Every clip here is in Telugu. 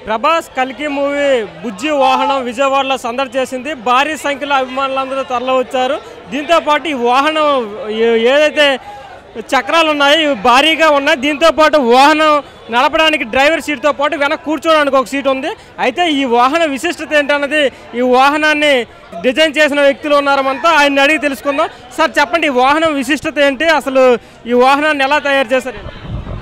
ప్రభాస్ కల్కి మూవీ బుజ్జి వాహనం విజయవాడలో సందడి చేసింది. భారీ సంఖ్యలో అభిమానులందరూ తరలివచ్చారు. దీంతో పాటు ఈ వాహనం ఏదైతే చక్రాలు ఉన్నాయో ఇవి భారీగా ఉన్నాయి. దీంతో పాటు వాహనం నడపడానికి డ్రైవర్ సీట్తో పాటు వెనక కూర్చోడానికి ఒక సీట్ ఉంది. అయితే ఈ వాహన విశిష్టత ఏంటన్నది ఈ వాహనాన్ని డిజైన్ చేసిన వ్యక్తులు ఉన్నారమంతా ఆయన అడిగి తెలుసుకుందాం. సార్ చెప్పండి, ఈ వాహనం విశిష్టత ఏంటి, అసలు ఈ వాహనాన్ని ఎలా తయారు చేశారు?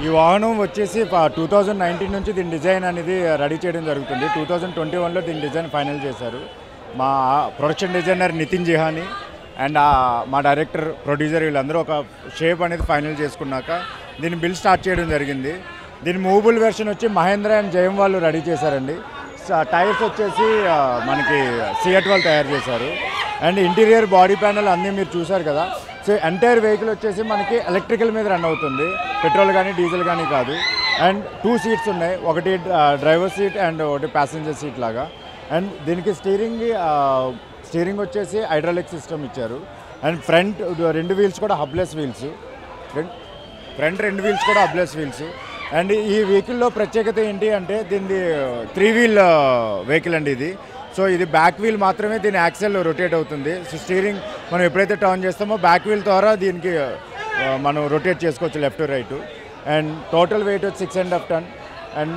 ఈ వాహనం వచ్చేసి 2019 నుంచి దీని డిజైన్ అనేది రెడీ చేయడం జరుగుతుంది. 2021లో దీని డిజైన్ ఫైనల్ చేశారు. మా ప్రొడక్షన్ డిజైనర్ నితిన్ జిహాని అండ్ మా డైరెక్టర్ ప్రొడ్యూసర్ వీళ్ళందరూ ఒక షేప్ అనేది ఫైనల్ చేసుకున్నాక దీన్ని బిల్డ్ స్టార్ట్ చేయడం జరిగింది. దీని మూవబుల్ వెర్షన్ వచ్చి మహేంద్ర అండ్ జయం వాళ్ళు రెడీ చేశారండి. టైర్స్ వచ్చేసి మనకి సియట్ వాళ్ళు తయారు చేశారు. అండ్ ఇంటీరియర్ బాడీ ప్యానల్ అన్నీ మీరు చూసారు కదా. సో ఎంటైర్ వెహికల్ వచ్చేసి మనకి ఎలక్ట్రికల్ మీద రన్ అవుతుంది, పెట్రోల్ కానీ డీజిల్ కానీ కాదు. అండ్ 2 సీట్స్ ఉన్నాయి, ఒకటి డ్రైవర్ సీట్ అండ్ ఒకటి ప్యాసింజర్ సీట్ లాగా. అండ్ దీనికి స్టీరింగ్ వచ్చేసి హైడ్రాలిక్ సిస్టమ్ ఇచ్చారు. అండ్ ఫ్రంట్ 2 వీల్స్ కూడా హబ్లెస్ వీల్స్, ఫ్రంట్ 2 వీల్స్ కూడా హబ్లెస్ వీల్స్. అండ్ ఈ వెహికల్లో ప్రత్యేకత ఏంటి అంటే దీనిది 3 వీల్ వెహికల్ అండి ఇది. సో ఇది బ్యాక్ వీల్ మాత్రమే దీని యాక్సెల్ రొటేట్ అవుతుంది. సో స్టీరింగ్ మనం ఎప్పుడైతే టర్న్ చేస్తామో బ్యాక్ వీల్ ద్వారా దీనికి మనం రొటేట్ చేసుకోవచ్చు left right. And total weight వచ్చి 6.5 టన్. అండ్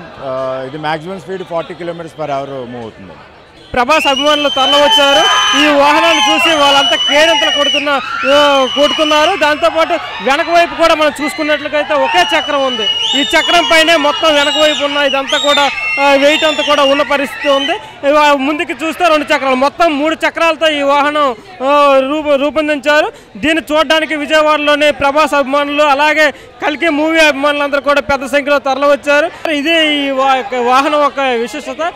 ఇది మ్యాక్సిమం స్పీడ్ 40 km/h మూవ్ అవుతుంది. ప్రభాస్ అభిమానులు తరలివచ్చారు. ఈ వాహనాన్ని చూసి వాళ్ళంతా కేరింతలు కొడుతున్నారు. దాంతోపాటు వెనక వైపు కూడా మనం చూసుకున్నట్లయితే ఒకే చక్రం ఉంది. ఈ చక్రం పైనే మొత్తం వెనక వైపు ఉన్న ఇదంతా కూడా వెయిట్ అంతా కూడా ఉన్న పరిస్థితి ఉంది. ముందుకు చూస్తే 2 చక్రాలు, మొత్తం 3 చక్రాలతో ఈ వాహనం రూపొందించారు. దీన్ని చూడడానికి విజయవాడలోని ప్రభాస్ అభిమానులు అలాగే కల్కి మూవీ అభిమానులందరూ కూడా పెద్ద సంఖ్యలో తరలివచ్చారు. ఇది ఈ వాహనం ఒక విశిష్టత.